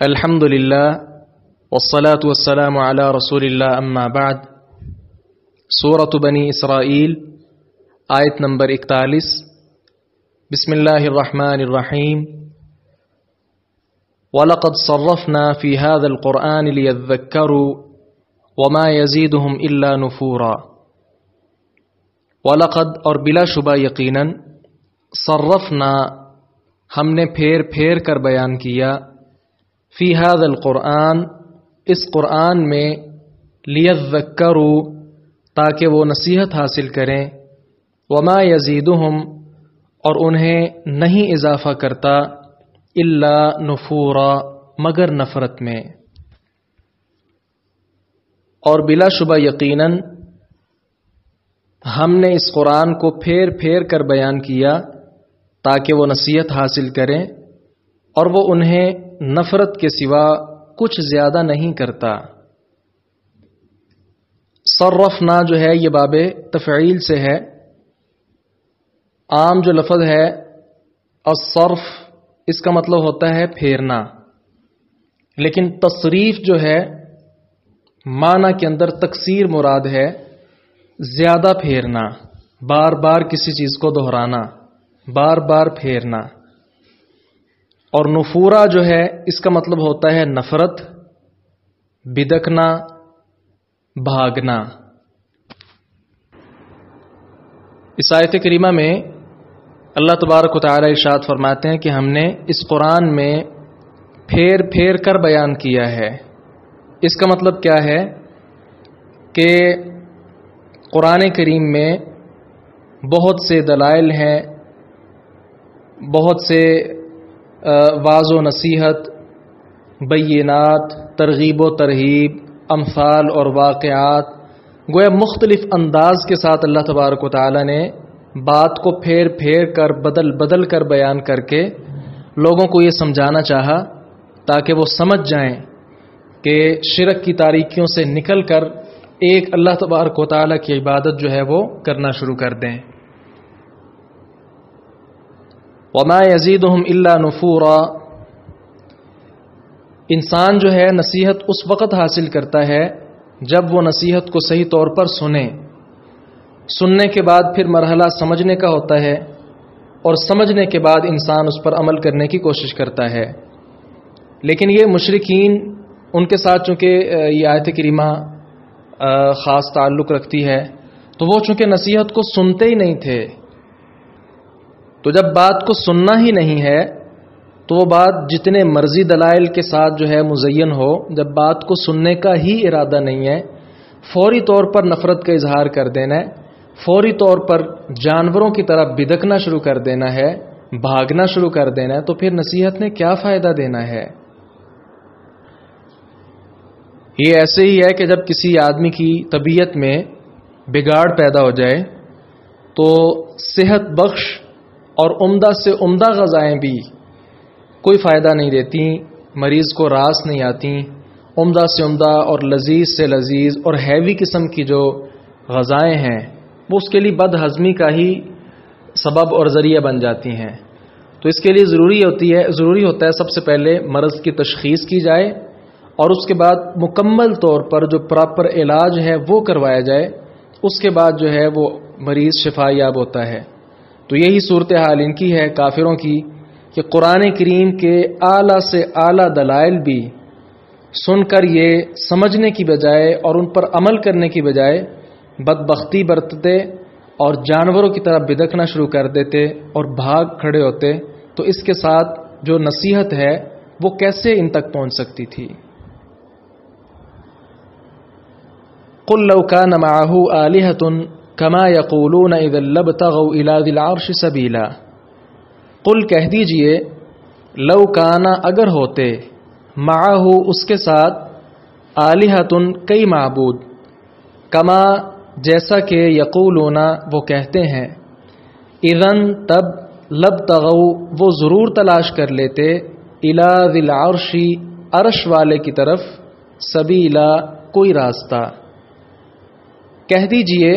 الحمد للہ والصلاة والسلام علی رسول اللہ اما بعد۔ سورۃ بنی اسرائیل آیت نمبر 41۔ بسم اللہ الرحمن الرحیم۔ وَلَقَدْ صَرَّفْنَا فِي هَذَا الْقُرْآنِ لِيَذَّكَّرُوا وَمَا يَزِيدُهُمْ إِلَّا نُفُورًا۔ وَلَقَدْ اور بلا شبہ یقیناً، صرفنا ہم نے پھیر کر بیان کیا، فی هذا القرآن اس قرآن میں، لیذکروا تاکہ وہ نصیحت حاصل کریں، وما یزیدہم اور انہیں نہیں اضافہ کرتا، الا نفورا مگر نفرت میں۔ اور بلا شبہ یقیناً ہم نے اس قرآن کو پھیر کر بیان کیا تاکہ وہ نصیحت حاصل کریں، اور وہ انہیں نفرت کے سوا کچھ زیادہ نہیں کرتا۔ صرفنا جو ہے یہ باب تفعیل سے ہے۔ عام جو لفظ ہے الصرف، اس کا مطلب ہوتا ہے پھیرنا، لیکن تصریف جو ہے معنی کے اندر تکثیر مراد ہے، زیادہ پھیرنا، بار بار کسی چیز کو دہرانا، بار بار پھیرنا۔ اور نفورا جو ہے اس کا مطلب ہوتا ہے نفرت، بدکنا، بھاگنا۔ اس آیت کریمہ میں اللہ تبارک و تعالی ارشاد فرماتے ہیں کہ ہم نے اس قرآن میں پھیر کر بیان کیا ہے۔ اس کا مطلب کیا ہے کہ قرآن کریم میں بہت سے دلائل ہیں، بہت سے واعظ و نصیحت، بینات، ترغیب و ترہیب، امثال اور واقعات، گویا مختلف انداز کے ساتھ اللہ تبارک و تعالی نے بات کو پھیر کر بدل کر بیان کر کے لوگوں کو یہ سمجھانا چاہا تاکہ وہ سمجھ جائیں کہ شرک کی تاریکیوں سے نکل کر ایک اللہ تبارک و تعالی کی عبادت جو ہے وہ کرنا شروع کر دیں۔ وما یزیدہم الا نفورا، انسان جو ہے نصیحت اس وقت حاصل کرتا ہے جب وہ نصیحت کو صحیح طور پر سننے کے بعد پھر مرحلہ سمجھنے کا ہوتا ہے، اور سمجھنے کے بعد انسان اس پر عمل کرنے کی کوشش کرتا ہے۔ لیکن یہ مشرکین، ان کے ساتھ چونکہ یہ آیت کریمہ خاص تعلق رکھتی ہے، تو وہ چونکہ نصیحت کو سنتے ہی نہیں تھے، تو جب بات کو سننا ہی نہیں ہے تو وہ بات جتنے مرضی دلائل کے ساتھ جو ہے مزین ہو، جب بات کو سننے کا ہی ارادہ نہیں ہے، فوری طور پر نفرت کا اظہار کر دینا ہے، فوری طور پر جانوروں کی طرح بدکنا شروع کر دینا ہے، بھاگنا شروع کر دینا ہے، تو پھر نصیحت نے کیا فائدہ دینا ہے؟ یہ ایسے ہی ہے کہ جب کسی آدمی کی طبیعت میں بگاڑ پیدا ہو جائے تو صحت بخش اور عمدہ سے عمدہ غذائیں بھی کوئی فائدہ نہیں دیتی، مریض کو راس نہیں آتی۔ عمدہ سے عمدہ اور لذیذ سے لذیذ اور ہیوی قسم کی جو غذائیں ہیں وہ اس کے لیے بد ہضمی کا ہی سبب اور ذریعہ بن جاتی ہیں۔ تو اس کے لیے ضروری ہوتا ہے سب سے پہلے مرض کی تشخیص کی جائے، اور اس کے بعد مکمل طور پر جو پراپر علاج ہے وہ کروایا جائے، اس کے بعد جو ہے وہ مریض شفا یاب ہوتا ہے۔ تو یہی صورتحال ان کی ہے، کافروں کی، کہ قرآن کریم کے اعلیٰ سے اعلیٰ دلائل بھی سن کر یہ سمجھنے کی بجائے اور ان پر عمل کرنے کی بجائے بدبختی برتتے اور جانوروں کی طرح بدکنا شروع کر دیتے اور بھاگ کھڑے ہوتے، تو اس کے ساتھ جو نصیحت ہے وہ کیسے ان تک پہنچ سکتی تھی؟ قل لو كان معه آلهة كما يقولون اذا لابتغوا الى ذي العرش سبيلا۔ قل کہہ دیجئے، لو کانا اگر ہوتے، معه اس کے ساتھ، آلہۃ کئی معبود، کما جیسا کہ یقولون وہ کہتے ہیں، اذن تب، لابتغوا وہ ضرور تلاش کر لیتے، الى ذی العرش عرش والے کی طرف، سبیلا کوئی راستہ۔ کہہ دیجئے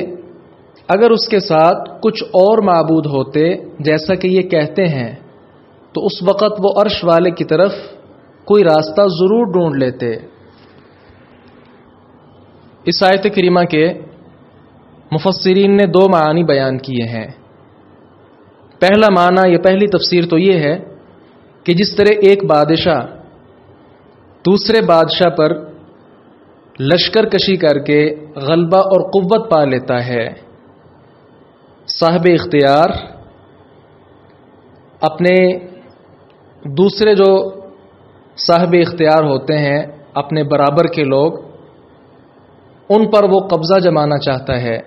اگر اس کے ساتھ کچھ اور معبود ہوتے جیسا کہ یہ کہتے ہیں، تو اس وقت وہ عرش والے کی طرف کوئی راستہ ضرور ڈھونڈ لیتے۔ اس آیت کریمہ کے مفسرین نے 2 معنی بیان کیے ہیں۔ پہلا معنی، یہ پہلی تفسیر تو یہ ہے کہ جس طرح ایک بادشاہ دوسرے بادشاہ پر لشکر کشی کر کے غلبہ اور قوت پا لیتا ہے، صاحب اختیار اپنے دوسرے جو صاحب اختیار ہوتے ہیں، اپنے برابر کے لوگ، ان پر وہ قبضہ جمانا چاہتا ہے۔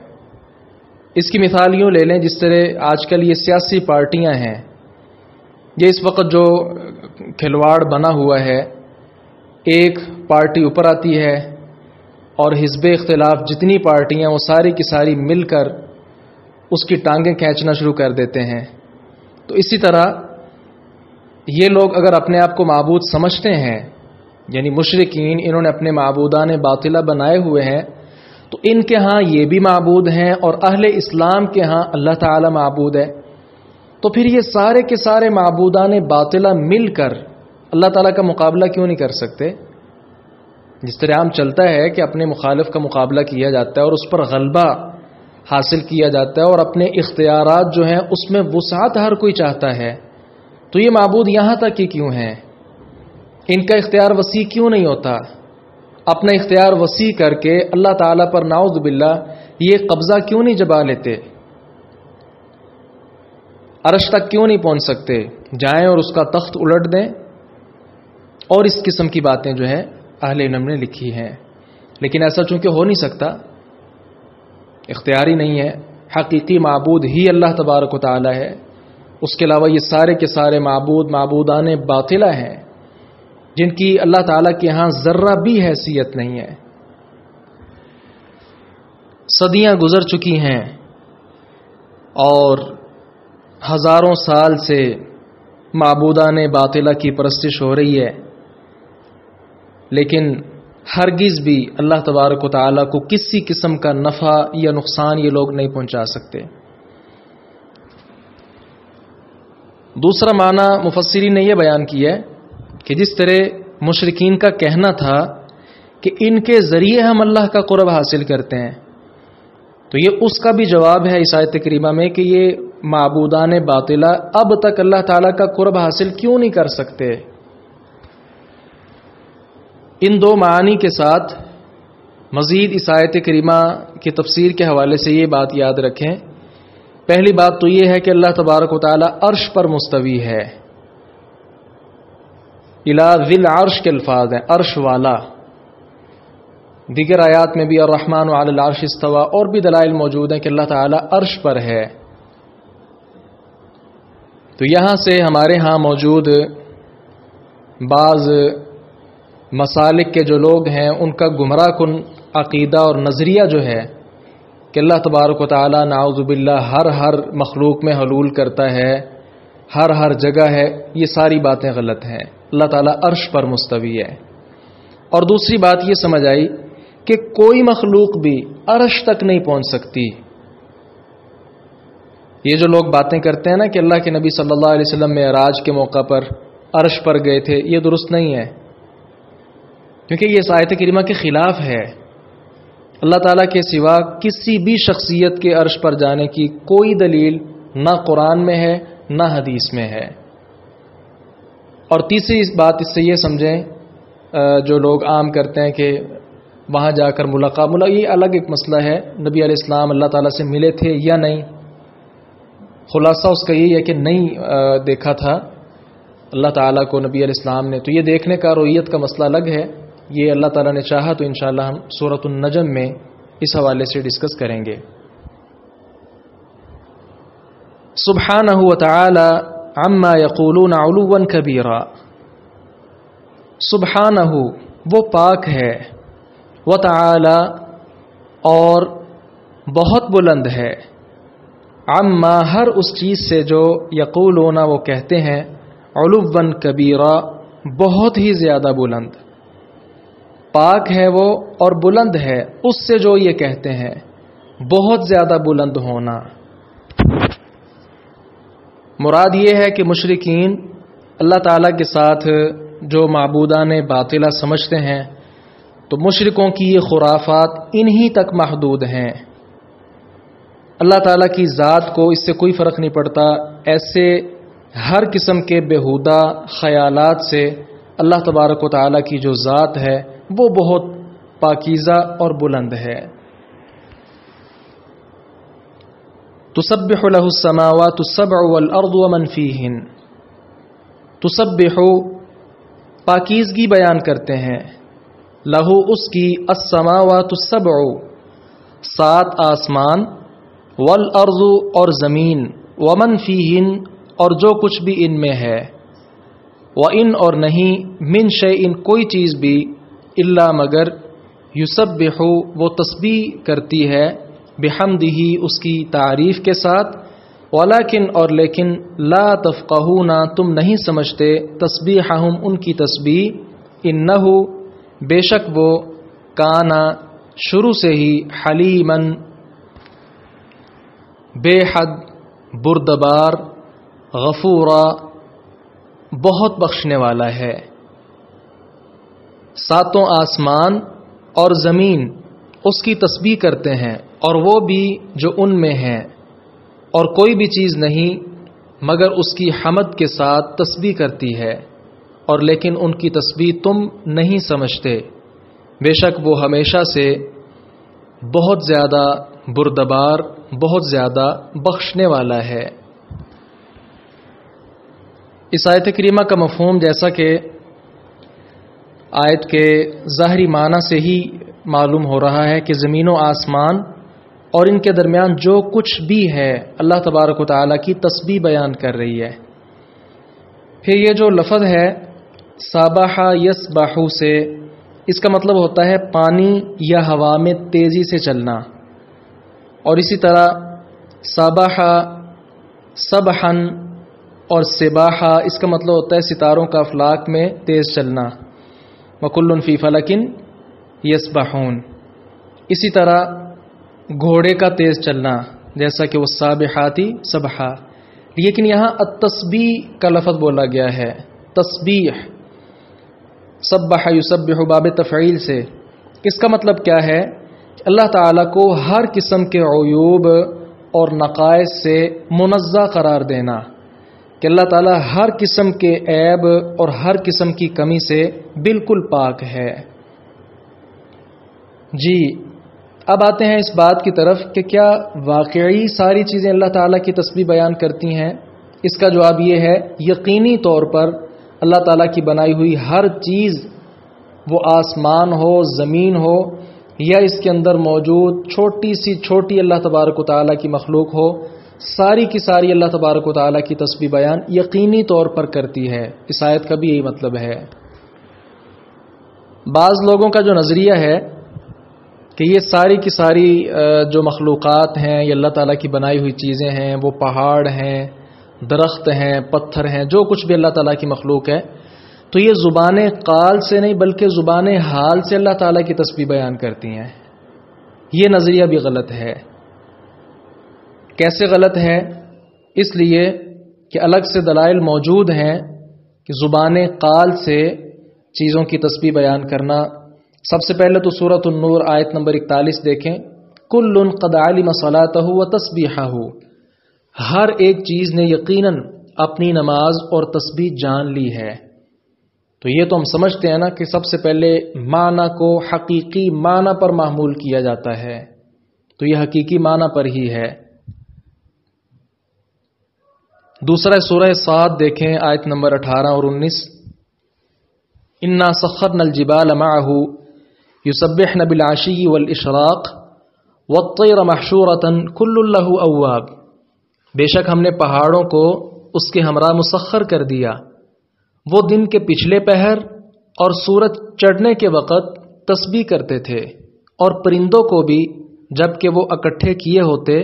اس کی مثال یوں لے لیں جس طرح آج کل یہ سیاسی پارٹیاں ہیں، یہ اس وقت جو کھلواڑ بنا ہوا ہے، ایک پارٹی اوپر آتی ہے اور حزب اختلاف جتنی پارٹیاں وہ ساری کی ساری مل کر اس کی ٹانگیں کھینچنا شروع کر دیتے ہیں۔ تو اسی طرح یہ لوگ اگر اپنے آپ کو معبود سمجھتے ہیں، یعنی مشرکین، انہوں نے اپنے معبودان باطلہ بنائے ہوئے ہیں، تو ان کے ہاں یہ بھی معبود ہیں اور اہل اسلام کے ہاں اللہ تعالی معبود ہے، تو پھر یہ سارے کے سارے معبودان باطلہ مل کر اللہ تعالیٰ کا مقابلہ کیوں نہیں کر سکتے؟ جس طرح عام چلتا ہے کہ اپنے مخالف کا مقابلہ کیا جاتا ہے اور اس پر غلبہ حاصل کیا جاتا ہے اور اپنے اختیارات جو ہیں اس میں وسعت ہر کوئی چاہتا ہے، تو یہ معبود یہاں تک ہی کیوں ہیں؟ ان کا اختیار وسیع کیوں نہیں ہوتا؟ اپنا اختیار وسیع کر کے اللہ تعالیٰ پر نعوذ باللہ یہ قبضہ کیوں نہیں جما لیتے؟ عرش تک کیوں نہیں پہنچ سکتے؟ جائیں اور اس کا تخت الٹ دیں، اور اس قسم کی باتیں جو ہے اہل علم نے لکھی ہیں۔ لیکن ایسا چونکہ ہو نہیں سکتا، اختیاری نہیں ہے، حقیقی معبود ہی اللہ تبارک و تعالی ہے، اس کے علاوہ یہ سارے کے سارے معبودان باطلہ ہیں جن کی اللہ تعالیٰ کے ہاں ذرہ بھی حیثیت نہیں ہے۔ صدیاں گزر چکی ہیں اور ہزاروں سال سے معبودان باطلہ کی پرستش ہو رہی ہے، لیکن ہرگز بھی اللہ تبارک و تعالیٰ کو کسی قسم کا نفع یا نقصان یہ لوگ نہیں پہنچا سکتے۔ دوسرا معنی مفسرین نے یہ بیان کیا ہے کہ جس طرح مشرکین کا کہنا تھا کہ ان کے ذریعے ہم اللہ کا قرب حاصل کرتے ہیں، تو یہ اس کا بھی جواب ہے اس آیت کریمہ میں کہ یہ معبودان باطلہ اب تک اللہ تعالیٰ کا قرب حاصل کیوں نہیں کر سکتے۔ ان 2 معانی کے ساتھ مزید اس آیت کریمہ کی تفسیر کے حوالے سے یہ بات یاد رکھیں۔ پہلی بات تو یہ ہے کہ اللہ تبارک و تعالی عرش پر مستوی ہے، الی ذی العرش کے الفاظ ہیں، عرش والا۔ دیگر آیات میں بھی الرحمن علی العرش استوى اور بھی دلائل موجود ہیں کہ اللہ تعالی عرش پر ہے۔ تو یہاں سے ہمارے ہاں موجود بعض مسالک کے جو لوگ ہیں ان کا گمراہ کن عقیدہ اور نظریہ جو ہے کہ اللہ تبارک و تعالی نعوذ باللہ ہر مخلوق میں حلول کرتا ہے، ہر جگہ ہے، یہ ساری باتیں غلط ہیں۔ اللہ تعالیٰ عرش پر مستوی ہے۔ اور دوسری بات یہ سمجھ آئی کہ کوئی مخلوق بھی عرش تک نہیں پہنچ سکتی۔ یہ جو لوگ باتیں کرتے ہیں نا کہ اللہ کے نبی صلی اللہ علیہ وسلم معراج کے موقع پر عرش پر گئے تھے، یہ درست نہیں ہے، کیونکہ یہ اس آیت کریمہ کے خلاف ہے۔ اللہ تعالیٰ کے سوا کسی بھی شخصیت کے عرش پر جانے کی کوئی دلیل نہ قرآن میں ہے نہ حدیث میں ہے۔ اور تیسری بات اس سے یہ سمجھیں، جو لوگ عام کرتے ہیں کہ وہاں جا کر ملاقات، یہ الگ ایک مسئلہ ہے، نبی علیہ السلام اللہ تعالیٰ سے ملے تھے یا نہیں، خلاصہ اس کا یہی ہے کہ نہیں دیکھا تھا اللہ تعالیٰ کو نبی علیہ السلام نے، تو یہ دیکھنے کا رویت کا مسئلہ الگ ہے، یہ اللہ تعالیٰ نے چاہا تو انشاءاللہ ہم سورۃ النجم میں اس حوالے سے ڈسکس کریں گے۔ سبحانہ وتعالی عما یقولون علوا کبیرا، سبحانہ وہ پاک ہے، وتعالی اور بہت بلند ہے، عما ہر اس چیز سے جو یقولون وہ کہتے ہیں، علوا کبیرا بہت ہی زیادہ بلند، پاک ہے وہ اور بلند ہے اس سے جو یہ کہتے ہیں، بہت زیادہ بلند ہونا۔ مراد یہ ہے کہ مشرکین اللہ تعالیٰ کے ساتھ جو معبودان باطلہ سمجھتے ہیں تو مشرکوں کی یہ خرافات انہی تک محدود ہیں۔ اللہ تعالیٰ کی ذات کو اس سے کوئی فرق نہیں پڑتا، ایسے ہر قسم کے بیہودہ خیالات سے اللہ تبارک و تعالیٰ کی جو ذات ہے وہ بہت پاکیزہ اور بلند ہے۔ تسبح له السماوات السبع والارض ومن فیہن، تسبح پاکیزگی بیان کرتے ہیں، لہو اس کی، السماوات السبع سات آسمان، والارض اور زمین، ومن فیہن اور جو کچھ بھی ان میں ہے، وَإِن اور نہیں، من شیء کوئی چیز بھی، الا مگر، یسبح وہ تسبیح کرتی ہے، بحمدہ اس کی تعریف کے ساتھ، ولیکن اور لیکن، لا تفقہون تم نہیں سمجھتے، تسبیحہم ان کی تسبیح، انہ بے شک وہ، کانا شروع سے ہی، حلیمن بے حد بردبار، غفورا بہت بخشنے والا ہے۔ ساتوں آسمان اور زمین اس کی تسبیح کرتے ہیں، اور وہ بھی جو ان میں ہیں، اور کوئی بھی چیز نہیں مگر اس کی حمد کے ساتھ تسبیح کرتی ہے، اور لیکن ان کی تسبیح تم نہیں سمجھتے، بے شک وہ ہمیشہ سے بہت زیادہ بردبار، بہت زیادہ بخشنے والا ہے۔ اس آیت کریمہ کا مفہوم جیسا کہ آیت کے ظاہری معنی سے ہی معلوم ہو رہا ہے کہ زمین و آسمان اور ان کے درمیان جو کچھ بھی ہے اللہ تبارک و تعالیٰ کی تسبیح بیان کر رہی ہے۔ پھر یہ جو لفظ ہے سابح یسبح سے، اس کا مطلب ہوتا ہے پانی یا ہوا میں تیزی سے چلنا، اور اسی طرح سابح سبحن اور سباحہ اس کا مطلب ہوتا ہے ستاروں کا افلاک میں تیز چلنا، وَكُلٌّ فِي فَلَكٍ يَسْبَحُونَ، اسی طرح گھوڑے کا تیز چلنا جیسا کہ وہ سابحاتی سبحا، لیکن یہاں التسبیح کا لفظ بولا گیا ہے، تسبیح، سبح یسبح باب تفعیل سے۔ اس کا مطلب کیا ہے؟ اللہ تعالیٰ کو ہر قسم کے عیوب اور نقائص سے منزہ قرار دینا، کہ اللہ تعالیٰ ہر قسم کے عیب اور ہر قسم کی کمی سے بالکل پاک ہے۔ جی، اب آتے ہیں اس بات کی طرف کہ کیا واقعی ساری چیزیں اللہ تعالیٰ کی تسبیح بیان کرتی ہیں؟ اس کا جواب یہ ہے، یقینی طور پر اللہ تعالیٰ کی بنائی ہوئی ہر چیز، وہ آسمان ہو، زمین ہو، یا اس کے اندر موجود چھوٹی سی چھوٹی اللہ تبارک و تعالیٰ کی مخلوق ہو، ساری کی ساری اللہ تبارک و تعالیٰ کی تسبیح بیان یقینی طور پر کرتی ہے۔ اس آیت کا بھی یہی مطلب ہے۔ بعض لوگوں کا جو نظریہ ہے کہ یہ ساری کی ساری جو مخلوقات ہیں، یہ اللہ تعالیٰ کی بنائی ہوئی چیزیں ہیں، وہ پہاڑ ہیں، درخت ہیں، پتھر ہیں، جو کچھ بھی اللہ تعالیٰ کی مخلوق ہے، تو یہ زبان قال سے نہیں بلکہ زبان حال سے اللہ تعالیٰ کی تسبیح بیان کرتی ہیں۔ یہ نظریہ بھی غلط ہے۔ کیسے غلط ہے؟ اس لیے کہ الگ سے دلائل موجود ہیں کہ زبان قال سے چیزوں کی تسبیح بیان کرنا۔ سب سے پہلے تو سورۃ النور آیت نمبر 41 دیکھیں، کل قد علم صلاتہ وتسبیحہ، ہر ایک چیز نے یقیناً اپنی نماز اور تسبیح جان لی ہے۔ تو یہ تو ہم سمجھتے ہیں نا کہ سب سے پہلے معنی کو حقیقی معنی پر محمول کیا جاتا ہے، تو یہ حقیقی معنی پر ہی ہے۔ دوسرا سورہ صاد دیکھیں آیت نمبر 18 اور 19، انا سخرنا الجبال معه یسبحن بالعشی والاشراق والطیر محشورۃ کل له اواب، بے شک ہم نے پہاڑوں کو اس کے ہمراہ مسخر کر دیا، وہ دن کے پچھلے پہر اور سورج چڑھنے کے وقت تسبیح کرتے تھے، اور پرندوں کو بھی جب کہ وہ اکٹھے کیے ہوتے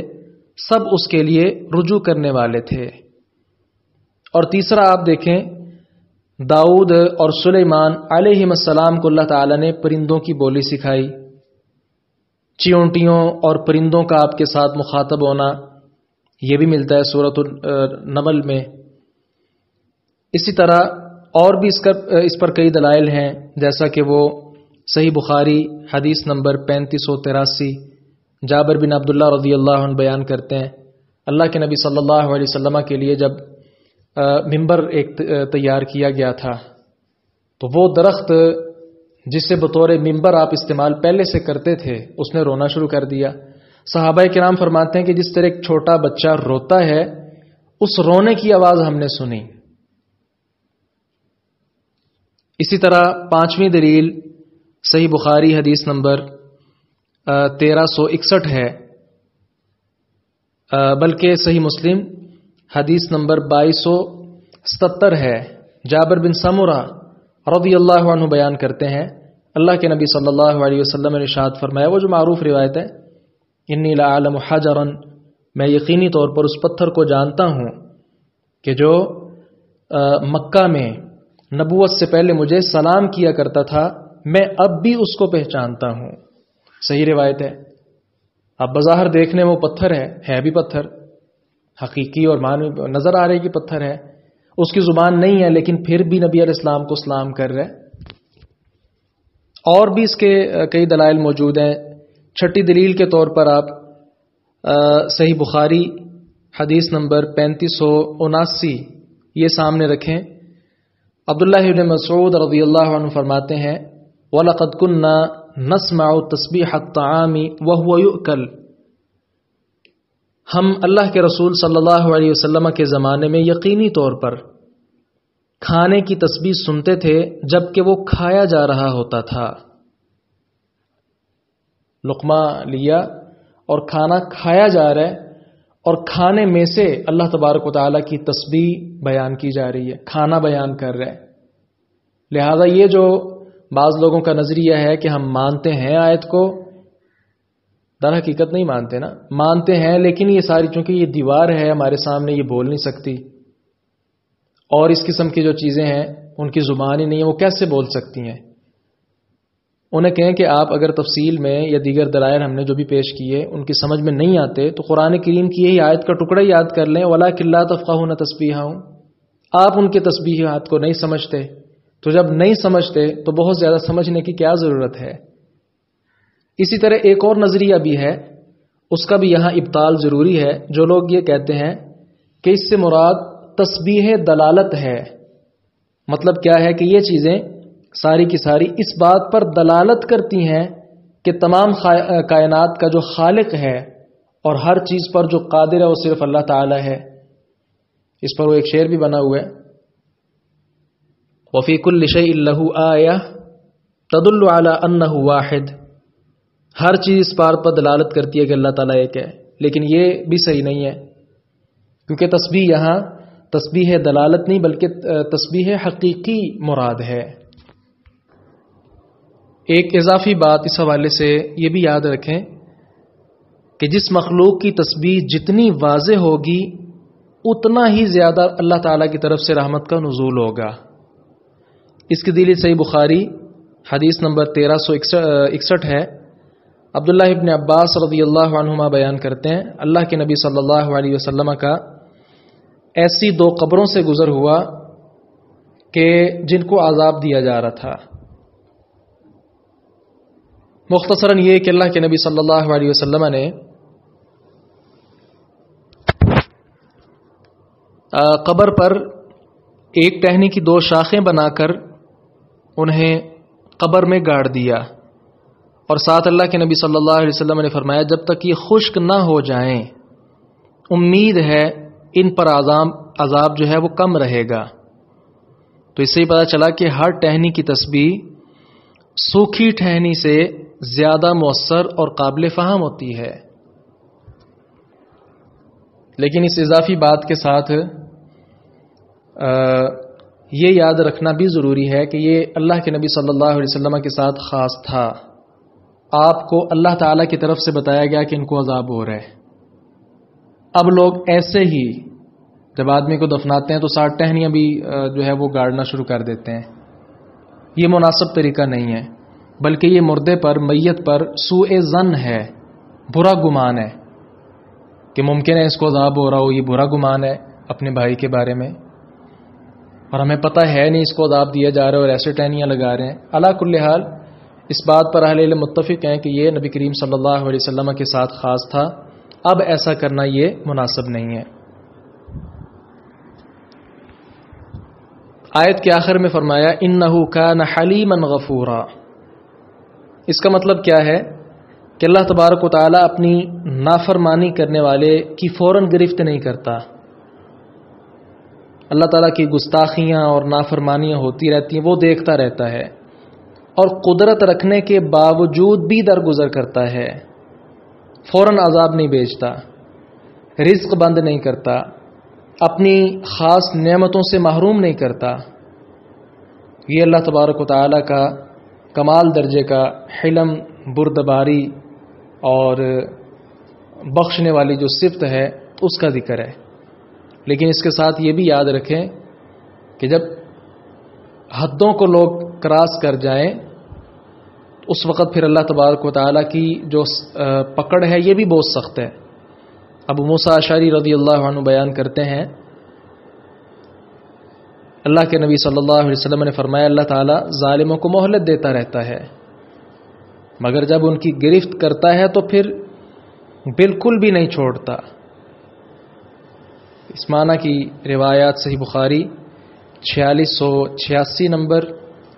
سب اس کے لیے رجوع کرنے والے تھے۔ اور تیسرا آپ دیکھیں، داؤد اور سلیمان علیہم السلام کو اللہ تعالیٰ نے پرندوں کی بولی سکھائی، چیونٹیوں اور پرندوں کا آپ کے ساتھ مخاطب ہونا، یہ بھی ملتا ہے سورۃ النمل میں۔ اسی طرح اور بھی اس پر کئی دلائل ہیں، جیسا کہ وہ صحیح بخاری حدیث نمبر 3583 جابر بن عبداللہ رضی اللہ عنہ بیان کرتے ہیں، اللہ کے نبی صلی اللہ علیہ وسلم کے لیے جب ممبر ایک تیار کیا گیا تھا تو وہ درخت جسے بطور ممبر آپ استعمال پہلے سے کرتے تھے اس نے رونا شروع کر دیا۔ صحابہ کرام فرماتے ہیں کہ جس طرح ایک چھوٹا بچہ روتا ہے اس رونے کی آواز ہم نے سنی۔ اسی طرح پانچویں دلیل صحیح بخاری حدیث نمبر 1361 ہے، بلکہ صحیح مسلم حدیث نمبر 2277 ہے۔ جابر بن سمرہ رضی اللہ عنہ بیان کرتے ہیں، اللہ کے نبی صلی اللہ علیہ وسلم نے ارشاد فرمایا، وہ جو معروف روایت ہے، انی لأعلم حجرا، میں یقینی طور پر اس پتھر کو جانتا ہوں کہ جو مکہ میں نبوت سے پہلے مجھے سلام کیا کرتا تھا، میں اب بھی اس کو پہچانتا ہوں۔ صحیح روایت ہے۔ اب بظاہر دیکھنے میں وہ پتھر ہے بھی پتھر، حقیقی اور معنوی نظر آ رہی کہ پتھر ہے، اس کی زبان نہیں ہے، لیکن پھر بھی نبی علیہ السلام کو سلام کر رہے۔ اور بھی اس کے کئی دلائل موجود ہیں۔ چھٹی دلیل کے طور پر آپ صحیح بخاری حدیث نمبر 3579 یہ سامنے رکھیں۔ عبداللہ بن مسعود رضی اللہ عنہ فرماتے ہیں، وَلَقَدْ كُنَّا نَسْمَعُ تَسْبِيحَ الطَّعَامِ وَهُوَ يُؤْكَلُ، ہم اللہ کے رسول صلی اللہ علیہ وسلم کے زمانے میں یقینی طور پر کھانے کی تسبیح سنتے تھے جبکہ وہ کھایا جا رہا ہوتا تھا۔ لقمہ لیا اور کھانا کھایا جا رہا ہے، اور کھانے میں سے اللہ تبارک و تعالیٰ کی تسبیح بیان کی جا رہی ہے، کھانا بیان کر رہے۔ لہذا یہ جو بعض لوگوں کا نظریہ ہے کہ ہم مانتے ہیں آیت کو، در حقیقت نہیں مانتے نا، مانتے ہیں لیکن یہ ساری چونکہ یہ دیوار ہے ہمارے سامنے، یہ بول نہیں سکتی، اور اس قسم کی جو چیزیں ہیں ان کی زبان ہی نہیں ہے، وہ کیسے بول سکتی ہیں؟ انہیں کہیں کہ آپ اگر تفصیل میں یا دیگر دلائل ہم نے جو بھی پیش کیے ان کی سمجھ میں نہیں آتے تو قرآن کریم کی یہی آیت کا ٹکڑا یاد کر لیں، وَلَٰكِن لَّا تَفْقَهُونَ تَسْبِيحَهُمْ، آپ ان کے تسبیحات کو نہیں سمجھتے، تو جب نہیں سمجھتے تو بہت زیادہ سمجھنے کی کیا ضرورت ہے؟ اسی طرح ایک اور نظریہ بھی ہے، اس کا بھی یہاں ابطال ضروری ہے۔ جو لوگ یہ کہتے ہیں کہ اس سے مراد تسبیح دلالت ہے، مطلب کیا ہے کہ یہ چیزیں ساری کی ساری اس بات پر دلالت کرتی ہیں کہ تمام کائنات کا جو خالق ہے اور ہر چیز پر جو قادر ہے وہ صرف اللہ تعالی ہے۔ اس پر وہ ایک شعر بھی بنا ہوا ہے، وَفِي كُلِّ شَيْءٍ لَهُ آیَةٌ تَدُلُّ عَلَىٰ أَنَّهُ وَاحِدٌ، ہر چیز اس بات پر دلالت کرتی ہے کہ اللہ تعالیٰ ایک ہے، لیکن یہ بھی صحیح نہیں ہے، کیونکہ تسبیح یہاں تسبیح دلالت نہیں بلکہ تسبیح حقیقی مراد ہے۔ ایک اضافی بات اس حوالے سے یہ بھی یاد رکھیں کہ جس مخلوق کی تسبیح جتنی واضح ہوگی اتنا ہی زیادہ اللہ تعالیٰ کی طرف سے رحمت کا نزول ہوگا۔ اس کی دلیل صحیح بخاری حدیث نمبر 1361 ہے۔ عبداللہ ابن عباس رضی اللہ عنہما بیان کرتے ہیں، اللہ کے نبی صلی اللہ علیہ وسلم کا ایسی دو قبروں سے گزر ہوا کہ جن کو عذاب دیا جا رہا تھا۔ مختصراً یہ کہ اللہ کے نبی صلی اللہ علیہ وسلم نے قبر پر ایک ٹہنی کی دو شاخیں بنا کر انہیں قبر میں گاڑ دیا، اور ساتھ اللہ کے نبی صلی اللہ علیہ وسلم نے فرمایا جب تک یہ خشک نہ ہو جائیں امید ہے ان پر عذاب جو ہے وہ کم رہے گا۔ تو اس سے ہی پتہ چلا کہ ہر ٹہنی کی تسبیح سوکھی ٹہنی سے زیادہ مؤثر اور قابل فہم ہوتی ہے۔ لیکن اس اضافی بات کے ساتھ یہ یاد رکھنا بھی ضروری ہے کہ یہ اللہ کے نبی صلی اللہ علیہ وسلم کے ساتھ خاص تھا، آپ کو اللہ تعالیٰ کی طرف سے بتایا گیا کہ ان کو عذاب ہو رہا ہے۔ اب لوگ ایسے ہی جب آدمی کو دفناتے ہیں تو 60 ٹہنیاں بھی جو ہے وہ گاڑنا شروع کر دیتے ہیں، یہ مناسب طریقہ نہیں ہے، بلکہ یہ مردے پر میت پر سوء ظن ہے، برا گمان ہے کہ ممکن ہے اس کو عذاب ہو رہا ہو، یہ برا گمان ہے اپنے بھائی کے بارے میں۔ اور ہمیں پتہ ہے نہیں اس کو عذاب دیا جا رہا ہے اور ایسے ٹہنیاں لگا رہے ہیں. علی کل حال اس بات پر اہل علم متفق ہیں کہ یہ نبی کریم صلی اللہ علیہ وسلم کے ساتھ خاص تھا. اب ایسا کرنا یہ مناسب نہیں ہے. آیت کے آخر میں فرمایا انہ کان حلیما غفورا. اس کا مطلب کیا ہے کہ اللہ تبارک و تعالیٰ اپنی نافرمانی کرنے والے کی فوراً گرفت نہیں کرتا. اللہ تعالیٰ کی گستاخیاں اور نافرمانیاں ہوتی رہتی ہیں، وہ دیکھتا رہتا ہے اور قدرت رکھنے کے باوجود بھی درگزر کرتا ہے. فوراً عذاب نہیں بھیجتا، رزق بند نہیں کرتا، اپنی خاص نعمتوں سے محروم نہیں کرتا. یہ اللہ تبارک و تعالیٰ کا کمال درجے کا حلم، بردباری اور بخشنے والی جو صفت ہے اس کا ذکر ہے. لیکن اس کے ساتھ یہ بھی یاد رکھیں کہ جب حدوں کو لوگ کراس کر جائیں اس وقت پھر اللہ تبارک و تعالیٰ کی جو پکڑ ہے یہ بھی بہت سخت ہے. ابو موسیٰ اشعری رضی اللہ عنہ بیان کرتے ہیں اللہ کے نبی صلی اللہ علیہ وسلم نے فرمایا اللہ تعالیٰ ظالموں کو مہلت دیتا رہتا ہے مگر جب ان کی گرفت کرتا ہے تو پھر بالکل بھی نہیں چھوڑتا. اس معنی کی روایات صحیح بخاری 4686 نمبر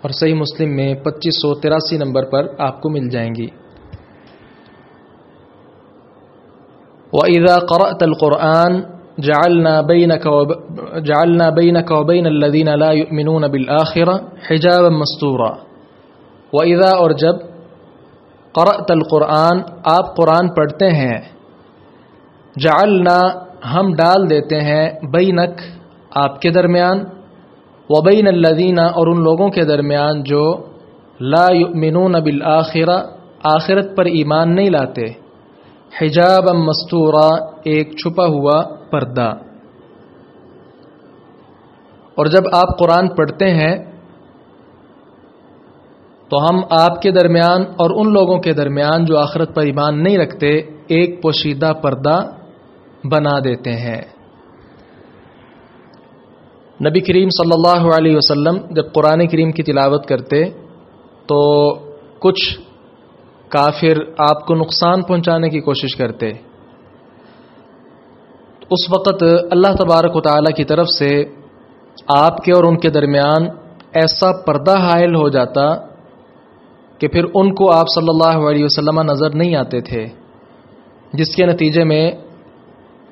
اور صحیح مسلم میں 2583 نمبر پر آپ کو مل جائیں گی. وَإِذَا قَرَأْتَ الْقُرْآنَ جَعَلْنَا بَيْنَكَ وَبَيْنَ الَّذِينَ لَا يُؤْمِنُونَ بِالْآخِرَةِ حِجَابًا مَسْتُورًا. وَإِذَا اور جب قرأت القرآن آپ قرآن پڑھتے ہیں جعلنا ہم ڈال دیتے ہیں بینک آپ کے درمیان وبین الذین اور ان لوگوں کے درمیان جو لا یؤمنون بالآخرہ آخرت پر ایمان نہیں لاتے حجابا مستورا ایک چھپا ہوا پردہ. اور جب آپ قرآن پڑھتے ہیں تو ہم آپ کے درمیان اور ان لوگوں کے درمیان جو آخرت پر ایمان نہیں رکھتے ایک پوشیدہ پردہ بنا دیتے ہیں. نبی کریم صلی اللہ علیہ وسلم جب قرآن کریم کی تلاوت کرتے تو کچھ کافر آپ کو نقصان پہنچانے کی کوشش کرتے. اس وقت اللہ تبارک و تعالیٰ کی طرف سے آپ کے اور ان کے درمیان ایسا پردہ حائل ہو جاتا کہ پھر ان کو آپ صلی اللہ علیہ وسلم نظر نہیں آتے تھے، جس کے نتیجے میں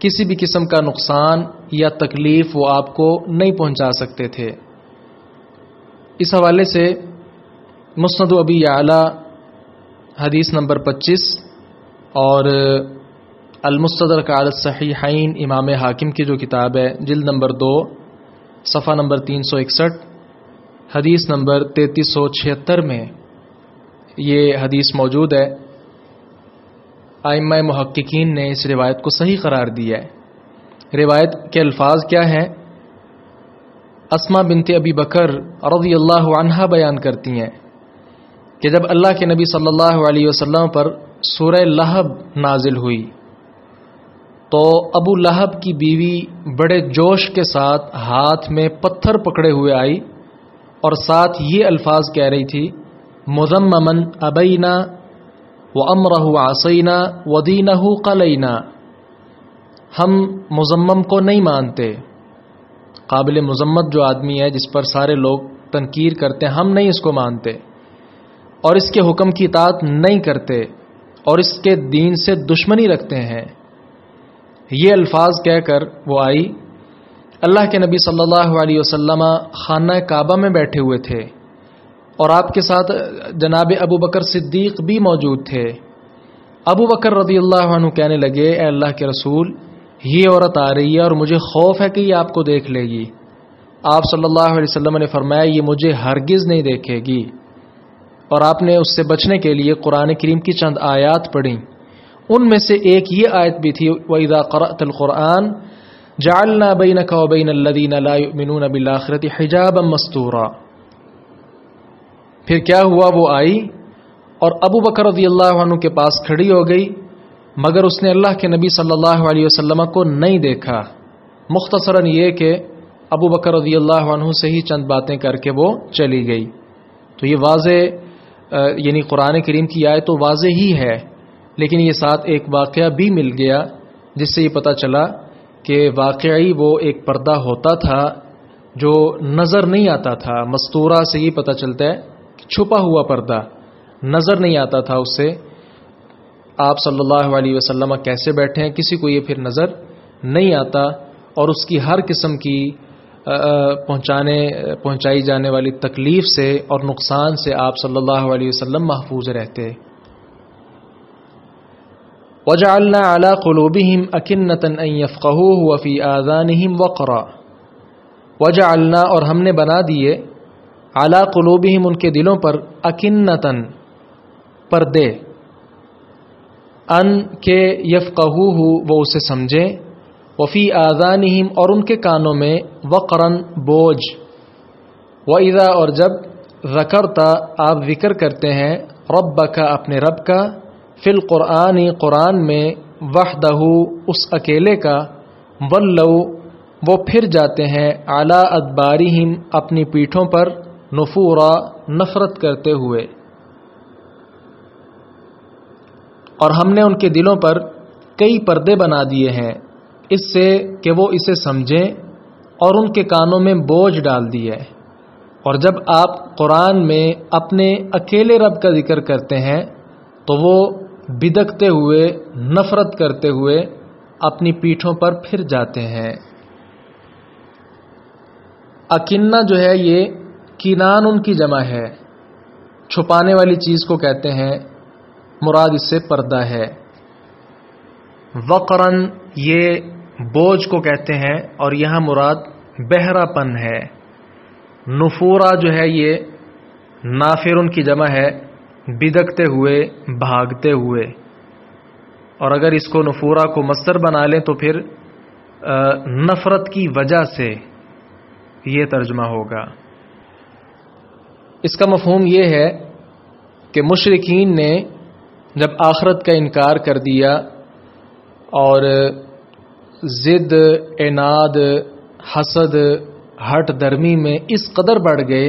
کسی بھی قسم کا نقصان یا تکلیف وہ آپ کو نہیں پہنچا سکتے تھے. اس حوالے سے مسند ابی یعلا حدیث نمبر 25 اور المستدرک علی الصحیحین امام حاکم کی جو کتاب ہے جلد نمبر 2 صفحہ نمبر 361 حدیث نمبر 3376 میں یہ حدیث موجود ہے. ائمہ محققین نے اس روایت کو صحیح قرار دیا ہے. روایت کے الفاظ کیا ہیں؟ اسما بنت ابی بکر رضی اللہ عنہا بیان کرتی ہیں کہ جب اللہ کے نبی صلی اللہ علیہ وسلم پر سورہ لہب نازل ہوئی تو ابو لہب کی بیوی بڑے جوش کے ساتھ ہاتھ میں پتھر پکڑے ہوئے آئی اور ساتھ یہ الفاظ کہہ رہی تھی مذممن ابینا وَأَمْرَهُ عَصَيْنَا وَدِينَهُ قَلَيْنَا. ہم مذمم کو نہیں مانتے. قابل مذمت جو آدمی ہے جس پر سارے لوگ تنکیر کرتے ہیں ہم نہیں اس کو مانتے اور اس کے حکم کی اطاعت نہیں کرتے اور اس کے دین سے دشمنی رکھتے ہیں. یہ الفاظ کہہ کر وہ آئی. اللہ کے نبی صلی اللہ علیہ وسلم خانہ کعبہ میں بیٹھے ہوئے تھے اور آپ کے ساتھ جناب ابو بکر صدیق بھی موجود تھے. ابو بکر رضی اللہ عنہ کہنے لگے اے اللہ کے رسول یہ عورت آ رہی ہے اور مجھے خوف ہے کہ یہ آپ کو دیکھ لے گی. آپ صلی اللہ علیہ وسلم نے فرمایا یہ مجھے ہرگز نہیں دیکھے گی اور آپ نے اس سے بچنے کے لیے قرآن کریم کی چند آیات پڑھیں. ان میں سے ایک یہ آیت بھی تھی وَإِذَا قَرَأْتَ الْقُرْآنَ جَعَلْنَا بَيْنَكَ وَبَيْنَ الَّذِينَ لَا يُؤْمِنُونَ بِالْآخِرَةِ حِجَابًا مَسْتُورًا. پھر کیا ہوا وہ آئی اور ابو بکر رضی اللہ عنہ کے پاس کھڑی ہو گئی مگر اس نے اللہ کے نبی صلی اللہ علیہ وسلم کو نہیں دیکھا. مختصراً یہ کہ ابو بکر رضی اللہ عنہ سے ہی چند باتیں کر کے وہ چلی گئی. تو یہ واضح یعنی قرآن کریم کی آیت تو واضح ہی ہے، لیکن یہ ساتھ ایک واقعہ بھی مل گیا جس سے یہ پتہ چلا کہ واقعی وہ ایک پردہ ہوتا تھا جو نظر نہیں آتا تھا. مستورہ سے یہ پتہ چلتا ہے کہ چھپا ہوا پردہ نظر نہیں آتا تھا. اس سے آپ صلی اللہ علیہ وسلم کیسے بیٹھے ہیں کسی کو یہ پھر نظر نہیں آتا، اور اس کی ہر قسم کی پہنچائی جانے والی تکلیف سے اور نقصان سے آپ صلی اللہ علیہ وسلم محفوظ رہتے. وَجَعَلْنَا عَلَىٰ قُلُوبِهِمْ أَكِنَّةً أَن يَفْقَهُوهُ وَفِي آذَانِهِمْ وَقْرًا. وَجَعَلْنَا اور ہم نے بنا دیے عَلَىٰ قُلُوبِهِمْ ان کے دلوں پر أَكِنَّةً پردے، ان کے یفقہوہ وہ اسے سمجھیں، وفی آذانہم اور ان کے کانوں میں وقرن بوجھ، وَإِذَا اور جب ذکرتا آپ ذکر کرتے ہیں ربک اپنے رب کا، فی القرآن قرآن میں، وحدہ اس اکیلے کا، ولو وہ پھر جاتے ہیں علی ادبارہم اپنی پیٹھوں پر، نفورا نفرت کرتے ہوئے. اور ہم نے ان کے دلوں پر کئی پردے بنا دیے ہیں اس سے کہ وہ اسے سمجھیں، اور ان کے کانوں میں بوجھ ڈال دیے. اور جب آپ قرآن میں اپنے اکیلے رب کا ذکر کرتے ہیں تو وہ بدکتے ہوئے نفرت کرتے ہوئے اپنی پیٹھوں پر پھر جاتے ہیں. اکنہ جو ہے یہ کینان ان کی جمع ہے، چھپانے والی چیز کو کہتے ہیں، مراد اس سے پردہ ہے. وقرن یہ بوجھ کو کہتے ہیں اور یہاں مراد بہرا پن ہے. نفورا جو ہے یہ نافر ان کی جمع ہے، بدکتے ہوئے بھاگتے ہوئے. اور اگر اس کو نفورا کو مصدر بنا لیں تو پھر نفرت کی وجہ سے یہ ترجمہ ہوگا. اس کا مفہوم یہ ہے کہ مشرکین نے جب آخرت کا انکار کر دیا اور ضد، عناد، حسد، ہٹ درمی میں اس قدر بڑھ گئے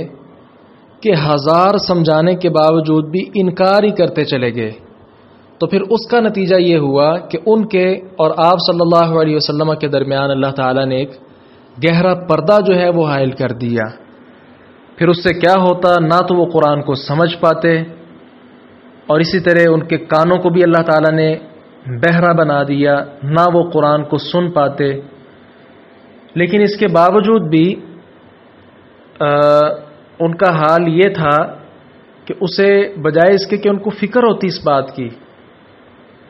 کہ 1000 سمجھانے کے باوجود بھی انکار ہی کرتے چلے گئے، تو پھر اس کا نتیجہ یہ ہوا کہ ان کے اور آپ صلی اللہ علیہ وسلم کے درمیان اللہ تعالیٰ نے ایک گہرا پردہ جو ہے وہ حائل کر دیا. پھر اس سے کیا ہوتا، نہ تو وہ قرآن کو سمجھ پاتے، اور اسی طرح ان کے کانوں کو بھی اللہ تعالیٰ نے بہرا بنا دیا، نہ وہ قرآن کو سن پاتے. لیکن اس کے باوجود بھی ان کا حال یہ تھا کہ اسے بجائے اس کے کہ ان کو فکر ہوتی اس بات کی،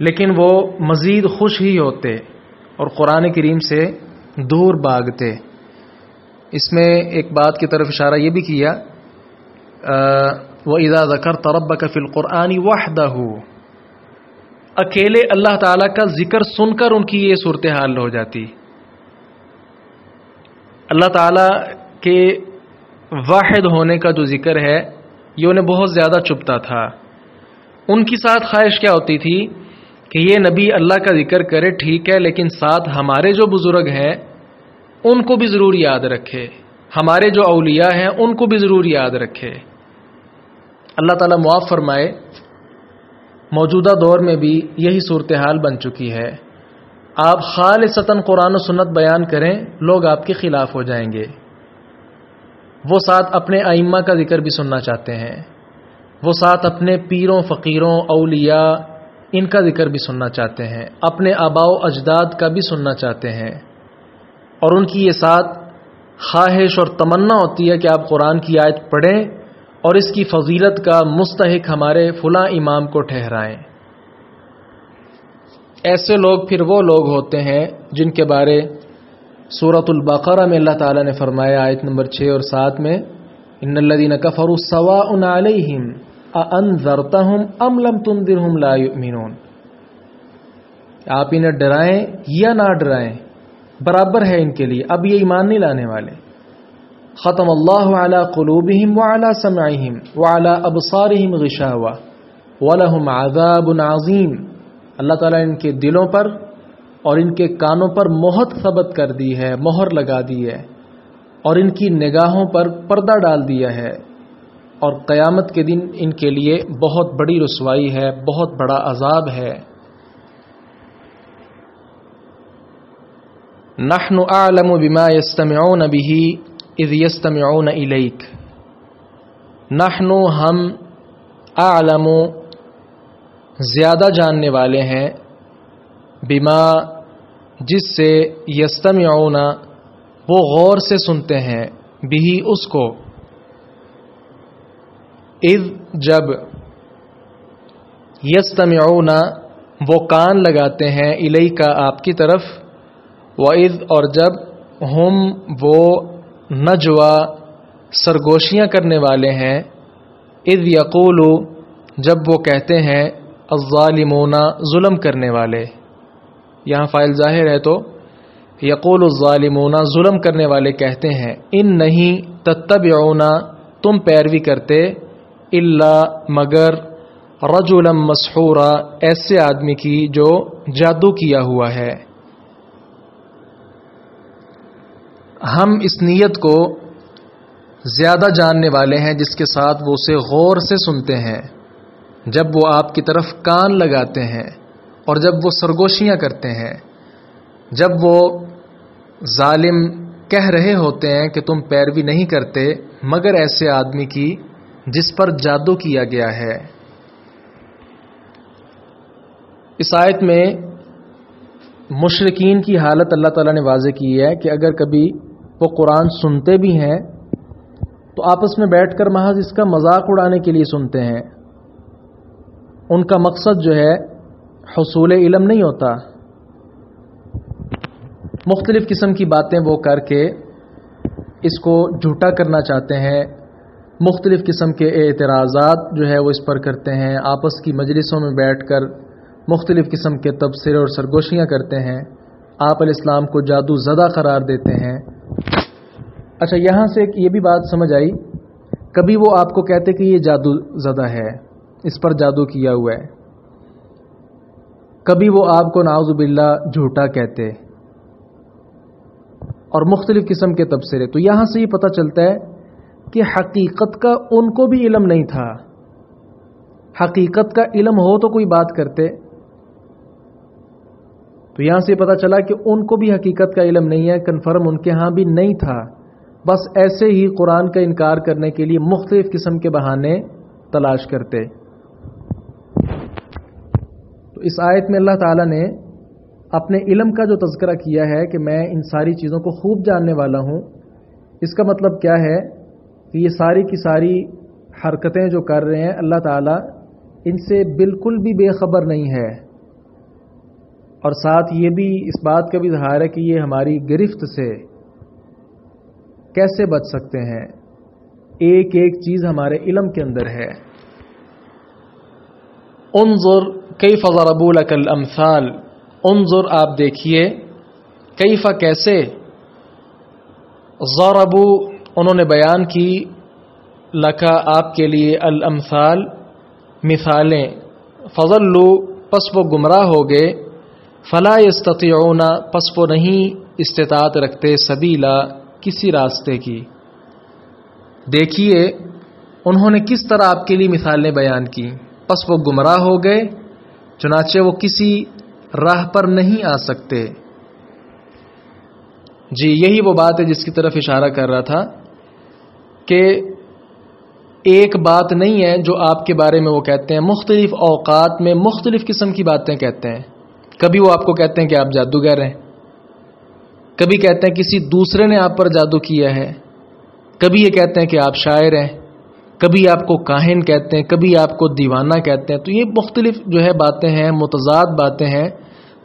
لیکن وہ مزید خوش ہی ہوتے اور قرآن کریم سے دور بھاگتے. اس میں ایک بات کی طرف اشارہ یہ بھی کیا، وَإِذَا ذَكَرْتَ رَبَّكَ فِي الْقُرْآنِ وَحْدَهُ اکیلے اللہ تعالیٰ کا ذکر سن کر ان کی یہ صورتحال ہو جاتی. اللہ تعالیٰ کے واحد ہونے کا جو ذکر ہے یہ انہیں بہت زیادہ چبھتا تھا. ان کی ساتھ خواہش کیا ہوتی تھی کہ یہ نبی اللہ کا ذکر کرے ٹھیک ہے، لیکن ساتھ ہمارے جو بزرگ ہیں ان کو بھی ضرور یاد رکھے، ہمارے جو اولیاء ہیں ان کو بھی ضرور یاد رکھے. اللہ تعالیٰ معاف فرمائے، موجودہ دور میں بھی یہی صورتحال بن چکی ہے. آپ خالصتاً قرآن و سنت بیان کریں، لوگ آپ کے خلاف ہو جائیں گے. وہ ساتھ اپنے ائمہ کا ذکر بھی سننا چاہتے ہیں، وہ ساتھ اپنے پیروں، فقیروں، اولیاء ان کا ذکر بھی سننا چاہتے ہیں، اپنے آباء و اجداد کا بھی سننا چاہتے ہیں. اور ان کی یہ ساتھ خواہش اور تمنا ہوتی ہے کہ آپ قرآن کی آیت پڑھیں اور اس کی فضیلت کا مستحق ہمارے فلاں امام کو ٹھہرائیں. ایسے لوگ پھر وہ لوگ ہوتے ہیں جن کے بارے سورۃ البقرہ میں اللہ تعالیٰ نے فرمایا آیت نمبر 6 اور 7 میں، ان الذین کفروا سواء علیہم اانذرتہم ام لم تنذرہم لا یؤمنون. آپ انہیں ڈرائیں یا نہ ڈرائیں برابر ہے ان کے لیے، اب یہ ایمان نہیں لانے والے. ختم اللہ علی قلوبہم وعلی سمعہم وعلی ابصارہم غشاوہ ولہم عذاب عظیم. اللہ تعالیٰ ان کے دلوں پر اور ان کے کانوں پر مہر ثبت کر دی ہے، مہر لگا دی ہے، اور ان کی نگاہوں پر پردہ ڈال دیا ہے، اور قیامت کے دن ان کے لیے بہت بڑی رسوائی ہے، بہت بڑا عذاب ہے۔ نحن اعلم بما يستمعون به اذ يستمعون الیک، نحن ہم، اعلم زیادہ جاننے والے ہیں، بما جس سے، یستمعون وہ غور سے سنتے ہیں، بھی اس کو، اذ جب، یستمعون وہ کان لگاتے ہیں، الیک آپ کی طرف، وَإِذْ اور جب، ہم وہ نجوا سرگوشیاں کرنے والے ہیں، اذ یقول جب وہ کہتے ہیں، الظالمون ظلم کرنے والے، یہاں فاعل ظاہر ہے تو یقول الظالمون ظلم کرنے والے کہتے ہیں، ان نہیں تتبعون تم پیروی کرتے، الا مگر رجلا مسحورا ایسے آدمی کی جو جادو کیا ہوا ہے۔ ہم اس نیت کو زیادہ جاننے والے ہیں جس کے ساتھ وہ اسے غور سے سنتے ہیں، جب وہ آپ کی طرف کان لگاتے ہیں اور جب وہ سرگوشیاں کرتے ہیں، جب وہ ظالم کہہ رہے ہوتے ہیں کہ تم پیروی نہیں کرتے مگر ایسے آدمی کی جس پر جادو کیا گیا ہے۔ اس آیت میں مشرکین کی حالت اللہ تعالیٰ نے واضح کی ہے کہ اگر کبھی وہ قرآن سنتے بھی ہیں تو آپس میں بیٹھ کر محض اس کا مذاق اڑانے کے لیے سنتے ہیں، ان کا مقصد جو ہے حصول علم نہیں ہوتا۔ مختلف قسم کی باتیں وہ کر کے اس کو جھوٹا کرنا چاہتے ہیں، مختلف قسم کے اعتراضات جو ہے وہ اس پر کرتے ہیں، آپس کی مجلسوں میں بیٹھ کر مختلف قسم کے تبصرے اور سرگوشیاں کرتے ہیں، آپ علیہ السلام کو جادو زدہ قرار دیتے ہیں۔ اچھا، یہاں سے یہ بھی بات سمجھ آئی، کبھی وہ آپ کو کہتے کہ یہ جادو زدہ ہے، اس پر جادو کیا ہوا ہے، کبھی وہ آپ کو نعوذ باللہ جھوٹا کہتے، اور مختلف قسم کے تبصرے۔ تو یہاں سے یہ پتہ چلتا ہے کہ حقیقت کا ان کو بھی علم نہیں تھا، حقیقت کا علم ہو تو کوئی بات کرتے۔ تو یہاں سے پتہ چلا کہ ان کو بھی حقیقت کا علم نہیں ہے، کنفرم ان کے ہاں بھی نہیں تھا، بس ایسے ہی قرآن کا انکار کرنے کے لیے مختلف قسم کے بہانے تلاش کرتے۔ تو اس آیت میں اللہ تعالیٰ نے اپنے علم کا جو تذکرہ کیا ہے کہ میں ان ساری چیزوں کو خوب جاننے والا ہوں، اس کا مطلب کیا ہے کہ یہ ساری کی ساری حرکتیں جو کر رہے ہیں اللہ تعالیٰ ان سے بالکل بھی بے خبر نہیں ہے، اور ساتھ یہ بھی اس بات کا بھی اظہار ہے کہ یہ ہماری گرفت سے کیسے بچ سکتے ہیں، ایک ایک چیز ہمارے علم کے اندر ہے۔ انظر کیف ضربوا لک الامثال، انظر آپ دیکھیے، کیف کیسے، ضربوا انہوں نے بیان کی، لکا آپ کے لیے، الامثال مثالیں، فضلوا پس وہ گمراہ ہو گئے، فلا یستطیعون پس وہ نہیں استطاعت رکھتے، سبیلا کسی راستے کی۔ دیکھیے انہوں نے کس طرح آپ کے لیے مثالیں بیان کی، پس وہ گمراہ ہو گئے، چنانچہ وہ کسی راہ پر نہیں آ سکتے۔ جی یہی وہ بات ہے جس کی طرف اشارہ کر رہا تھا کہ ایک بات نہیں ہے جو آپ کے بارے میں وہ کہتے ہیں، مختلف اوقات میں مختلف قسم کی باتیں کہتے ہیں۔ کبھی وہ آپ کو کہتے ہیں کہ آپ جادوگر ہیں، کبھی کہتے ہیں کسی دوسرے نے آپ پر جادو کیا ہے، کبھی یہ کہتے ہیں کہ آپ شاعر ہیں، کبھی آپ کو کاہن کہتے ہیں، کبھی آپ کو دیوانہ کہتے ہیں۔ تو یہ مختلف جو ہے باتیں ہیں، متضاد باتیں ہیں۔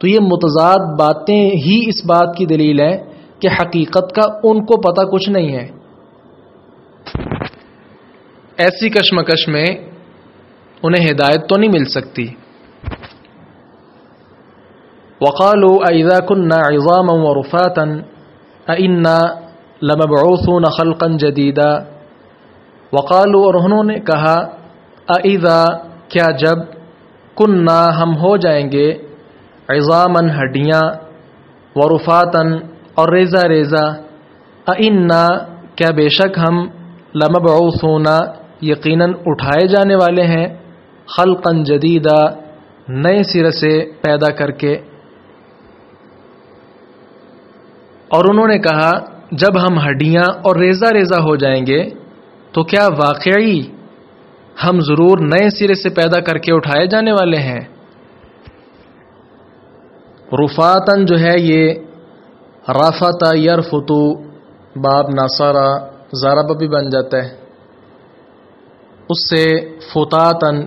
تو یہ متضاد باتیں ہی اس بات کی دلیل ہے کہ حقیقت کا ان کو پتہ کچھ نہیں ہے۔ ایسی کشمکش میں انہیں ہدایت تو نہیں مل سکتی۔ وقالوا اذا كنا عظاما ورفاتا ائنا لمبعوثون خلقا جديدا، وقالوا اور انہوں نے کہا، اذا کیا جب، کنا ہم ہو جائیں گے، عظاما ہڈیاں، ورفاتا اور ریزہ ریزہ، ائنا کیا بے شک ہم لمبعوثون یقیناً اٹھائے جانے والے ہیں خلقا جدیدا نئے سرے سے پیدا کر کے. اور انہوں نے کہا جب ہم ہڈیاں اور ریزہ ریزہ ہو جائیں گے تو کیا واقعی ہم ضرور نئے سرے سے پیدا کر کے اٹھائے جانے والے ہیں. رفاتن جو ہے یہ رافت یرفتو باب ناصرہ ضرب بھی بن جاتا ہے، اس سے فتاتن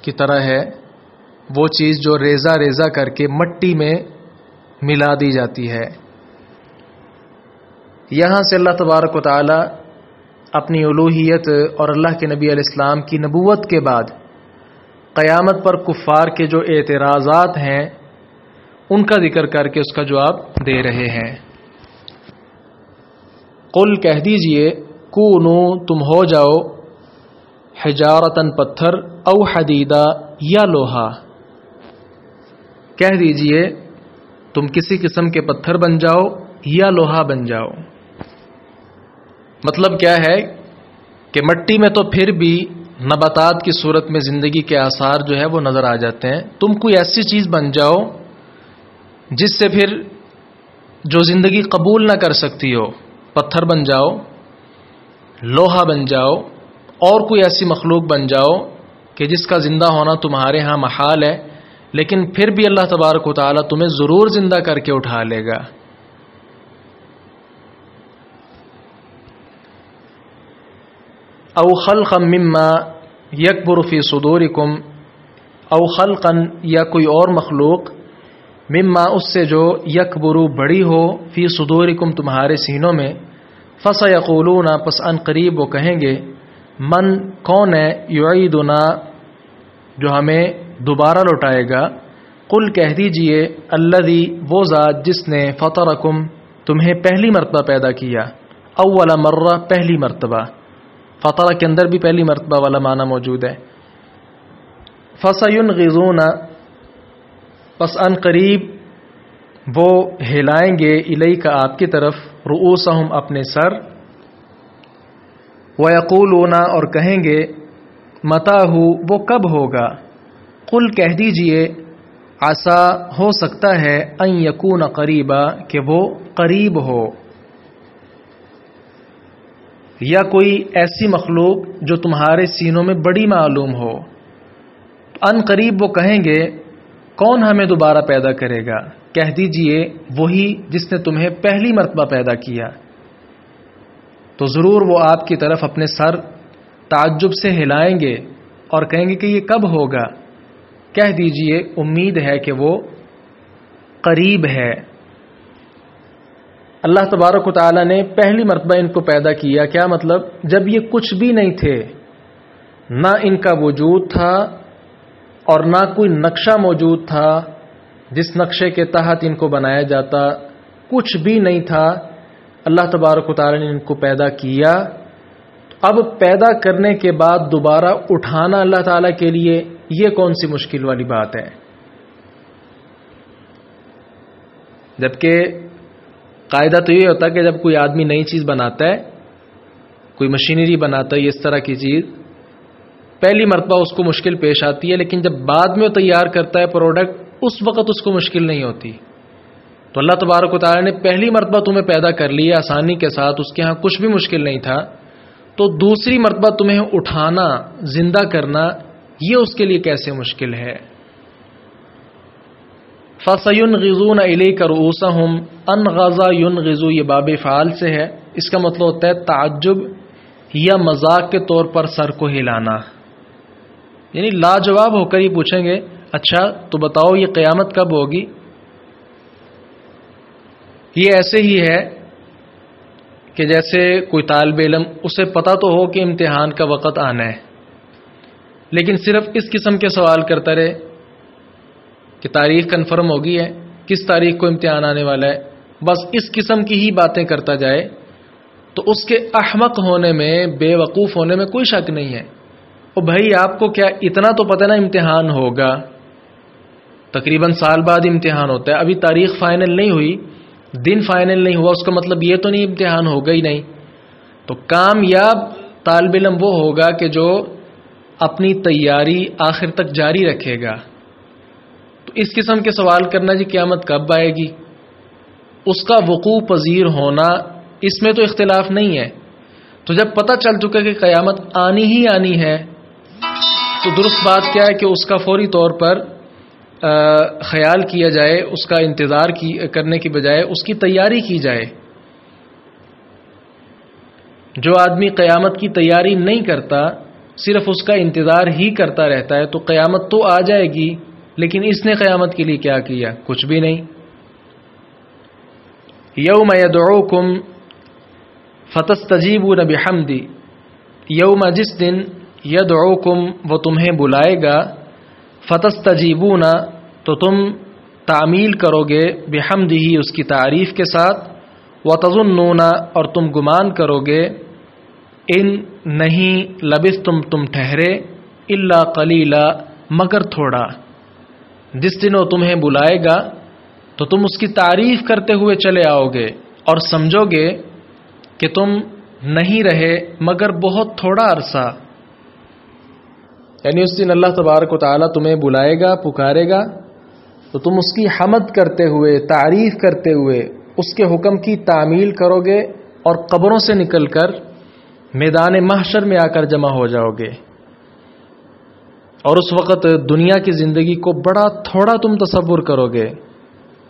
کی طرح ہے وہ چیز جو ریزہ ریزہ کر کے مٹی میں ملا دی جاتی ہے. یہاں سے اللہ تبارک و تعالی اپنی الوہیت اور اللہ کے نبی علیہ السلام کی نبوت کے بعد قیامت پر کفار کے جو اعتراضات ہیں ان کا ذکر کر کے اس کا جواب دے رہے ہیں. قل کہہ دیجئے کونو تم ہو جاؤ حجارتن پتھر او حدیدہ یا لوہا. کہہ دیجئے تم کسی قسم کے پتھر بن جاؤ یا لوہا بن جاؤ. مطلب کیا ہے کہ مٹی میں تو پھر بھی نباتات کی صورت میں زندگی کے آثار جو ہے وہ نظر آ جاتے ہیں. تم کوئی ایسی چیز بن جاؤ جس سے پھر جو زندگی قبول نہ کر سکتی ہو، پتھر بن جاؤ، لوہا بن جاؤ، اور کوئی ایسی مخلوق بن جاؤ کہ جس کا زندہ ہونا تمہارے ہاں محال ہے، لیکن پھر بھی اللہ تبارک و تعالیٰ تمہیں ضرور زندہ کر کے اٹھا لے گا. او خلقا مما یکبر فی صدورکم، او خلقا یا کوئی اور مخلوق، مما اس سے جو یکبرو بڑی ہو، فی صدورکم تمہارے سینوں میں، فسیقولون پس ان قریب وہ کہیں گے، من کون ہے، یعیدنا جو ہمیں دوبارہ لوٹائے گا. قل کہہ دیجئے الذی وہ ذات جس نے فطرکم تمہیں پہلی مرتبہ پیدا کیا، اول مرہ پہلی مرتبہ، فطرہ کے اندر بھی پہلی مرتبہ والا معنی موجود ہے. فسینغضون پس ان قریب وہ ہلائیں گے الیک آپ کی طرف، رؤوسہم اپنے سر، ویقولون اور کہیں گے متاہ وہ کب ہوگا. قل کہہ دیجئے عسا ہو سکتا ہے ان یکون قریبا کہ وہ قریب ہو، یا کوئی ایسی مخلوق جو تمہارے سینوں میں بڑی معلوم ہو. ان قریب وہ کہیں گے کون ہمیں دوبارہ پیدا کرے گا. کہہ دیجئے وہی جس نے تمہیں پہلی مرتبہ پیدا کیا. تو ضرور وہ آپ کی طرف اپنے سر تعجب سے ہلائیں گے اور کہیں گے کہ یہ کب ہوگا. کہہ دیجئے امید ہے کہ وہ قریب ہے. اللہ تبارک و تعالیٰ نے پہلی مرتبہ ان کو پیدا کیا. کیا مطلب؟ جب یہ کچھ بھی نہیں تھے، نہ ان کا وجود تھا اور نہ کوئی نقشہ موجود تھا جس نقشے کے تحت ان کو بنایا جاتا، کچھ بھی نہیں تھا. اللہ تبارک و تعالیٰ نے ان کو پیدا کیا. اب پیدا کرنے کے بعد دوبارہ اٹھانا اللہ تعالیٰ کے لیے یہ کون سی مشکل والی بات ہے. جبکہ قاعدہ تو یہ ہوتا ہے کہ جب کوئی آدمی نئی چیز بناتا ہے، کوئی مشینری بناتا ہے، اس طرح کی چیز، پہلی مرتبہ اس کو مشکل پیش آتی ہے، لیکن جب بعد میں وہ تیار کرتا ہے پروڈکٹ، اس وقت اس کو مشکل نہیں ہوتی. تو اللہ تبارک و تعالیٰ نے پہلی مرتبہ تمہیں پیدا کر لیا آسانی کے ساتھ، اس کے ہاں کچھ بھی مشکل نہیں تھا، تو دوسری مرتبہ تمہیں اٹھانا، زندہ کرنا، یہ اس کے لیے کیسے مشکل ہے. فَسَيُنْغِضُونَ إِلَيْكَ رُؤُوسَهُمْ انغضا ينغضو یہ باب فعال سے ہے. اس کا مطلب ہوتا ہے تعجب یا مذاق کے طور پر سر کو ہلانا، یعنی لاجواب ہو کر یہ پوچھیں گے اچھا تو بتاؤ یہ قیامت کب ہوگی. یہ ایسے ہی ہے کہ جیسے کوئی طالب علم، اسے پتا تو ہو کہ امتحان کا وقت آنا ہے، لیکن صرف اس قسم کے سوال کرتا رہے کہ تاریخ کنفرم ہو گئی ہے، کس تاریخ کو امتحان آنے والا ہے، بس اس قسم کی ہی باتیں کرتا جائے، تو اس کے احمق ہونے میں، بے وقوف ہونے میں کوئی شک نہیں ہے. اور بھائی آپ کو کیا اتنا تو پتہ نا امتحان ہوگا، تقریباً سال بعد امتحان ہوتا ہے، ابھی تاریخ فائنل نہیں ہوئی، دن فائنل نہیں ہوا، اس کا مطلب یہ تو نہیں امتحان ہوگا ہی نہیں. تو کامیاب طالب علم وہ ہوگا کہ جو اپنی تیاری آخر تک جاری رکھے گا۔ تو اس قسم کے سوال کرنا جی قیامت کب آئے گی، اس کا وقوع پذیر ہونا، اس میں تو اختلاف نہیں ہے۔ تو جب پتہ چل چکا کہ قیامت آنی ہی آنی ہے، تو درست بات کیا ہے کہ اس کا فوری طور پر خیال کیا جائے، اس کا انتظار کرنے کی بجائے اس کی تیاری کی جائے۔ جو آدمی قیامت کی تیاری نہیں کرتا، صرف اس کا انتظار ہی کرتا رہتا ہے، تو قیامت تو آ جائے گی، لیکن اس نے قیامت کے لیے کیا کیا؟ کچھ بھی نہیں۔ یوم یدعوکم فتستجیبون بحمدی، یوم جس دن یدعوکم وہ تمہیں بلائے گا، فتستجیبون تو تم تعمیل کرو گے، بحمدہ اس کی تعریف کے ساتھ، وتظنون اور تم گمان کرو گے، ان نہیں لبثتم تم ٹھہرے، الا قلیلا مگر تھوڑا۔ جس دن وہ تمہیں بلائے گا تو تم اس کی تعریف کرتے ہوئے چلے آؤ گے اور سمجھو گے کہ تم نہیں رہے مگر بہت تھوڑا عرصہ۔ یعنی اس دن اللہ تبارک و تعالیٰ تمہیں بلائے گا، پکارے گا، تو تم اس کی حمد کرتے ہوئے، تعریف کرتے ہوئے اس کے حکم کی تعمیل کرو گے اور قبروں سے نکل کر میدان محشر میں آ کر جمع ہو جاؤ گے، اور اس وقت دنیا کی زندگی کو بڑا تھوڑا تم تصور کرو گے،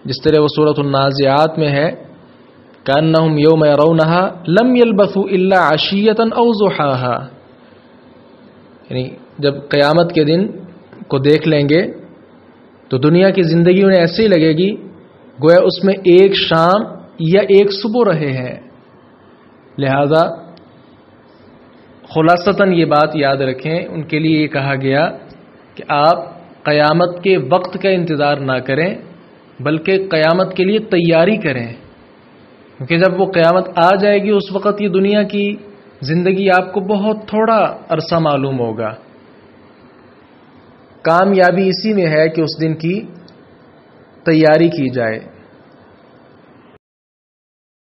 جس طرح وہ سورۃ النازعات میں ہے، کأنہم یوم یرونہا لم یلبثوا الا عشیۃ او ضحاہا، یعنی جب قیامت کے دن کو دیکھ لیں گے تو دنیا کی زندگی انہیں ایسے ہی لگے گی گویا اس میں ایک شام یا ایک صبح رہے ہیں۔ لہذا خلاصتاً یہ بات یاد رکھیں، ان کے لیے یہ کہا گیا کہ آپ قیامت کے وقت کا انتظار نہ کریں بلکہ قیامت کے لیے تیاری کریں، کیونکہ جب وہ قیامت آ جائے گی اس وقت یہ دنیا کی زندگی آپ کو بہت تھوڑا عرصہ معلوم ہوگا۔ کامیابی اسی میں ہے کہ اس دن کی تیاری کی جائے۔